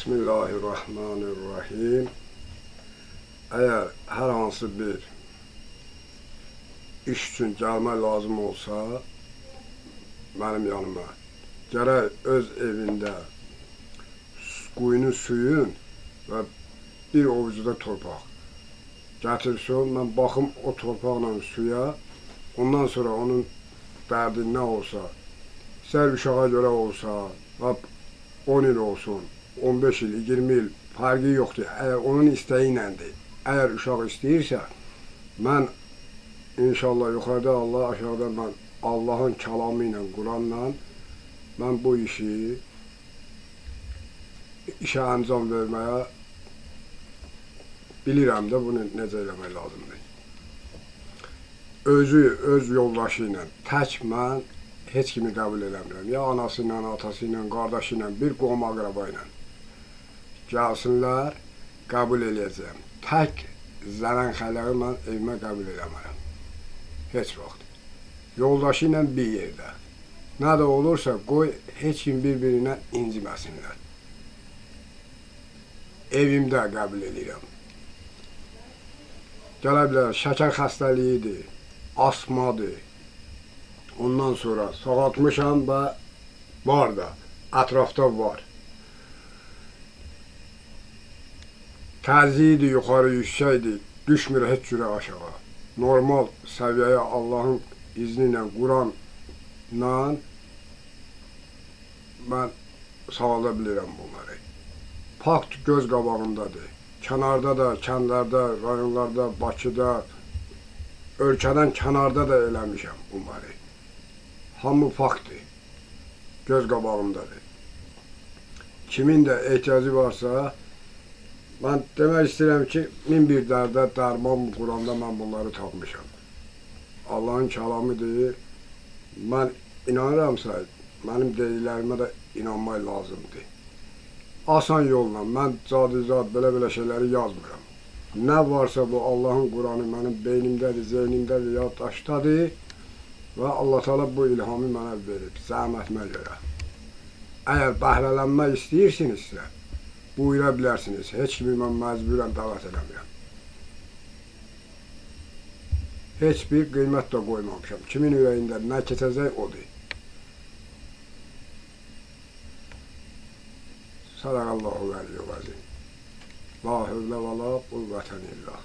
Bismillahirrahmanirrahim. Eğer hər hansı bir iş üçün gəlmək lazım olsa, mənim yanıma gərək öz evində quyunun suyun və bir ovucuda torpaq gətirsin. Mən baxım o torpaqla suya, ondan sonra onun dərdi nə olsa, istər uşağa görə olsa, 10 il olsun, 15 il, 20 il fərqi yoxdur. Əgər onun istəyi iləndir, əgər uşaq istəyirsə, mən inşallah yuxarıda Allah, aşağıda mən Allahın kəlamı ilə, Quranla mən bu işə əncam verməyə bilirəm də bunu necə eləmək lazımdır. Öz yoldaşı ilə, tək mən heç kimi qəbul eləmirəm. Ya anası ilə, atası ilə, qardaşı ilə, bir qohum əqrəba ilə gəlsinlər, qəbul eləyəcəm. Tək zələn xələqi mən evimə qəbul eləmərəm. Heç vaxt. Yoldaşı ilə bir yerdə. Nə də olursa, qoy heç kim bir-birinə inciməsinlər. Evimdə qəbul edirəm. Gələ bilər, şəkər xəstəliyidir, asmadır. Ondan sonra sağaltmışam və var da, ətrafda var. Təzyidir, yuxarı yüksəkdir, düşmür heç cürə aşağı. Normal səviyyəyə Allahın izni ilə, Quranla mən sağalda bilirəm bunları. Fakt göz qabağındadır. Kənarda da, kəndlərdə, rayonlarda, Bakıda, ölkədən kənarda da eləmişəm bunları. Hamı faktdır, göz qabağımdadır. Kimin də ehtiyacı varsa, mən demək istəyirəm ki, min bir dərdə dərman Quranda mən bunları tapmışam. Allahın kəlamıdır. Mən inanıramsa, mənim dediklərimə də inanmaq lazımdır. Asan yolla, mən cadizat, belə şeyləri yazmıram. Nə varsa bu Allahın Quranı mənim beynimdədir, zeynimdədir, yaddaşdadır. Və Allah Teala bu ilhamı mənə verib, zəhmətimə görə. Əgər bəhrələnmək istəyirsinizsə, buyura bilərsiniz. Heç kimi mən məcburən dəvət eləmirəm. Heç bir qiymət də qoymamışam. Kimin ürəyində nə keçəcək odur. Sədaqallahu vəliyyü vəzim. La hövlə və la quvvətən illah.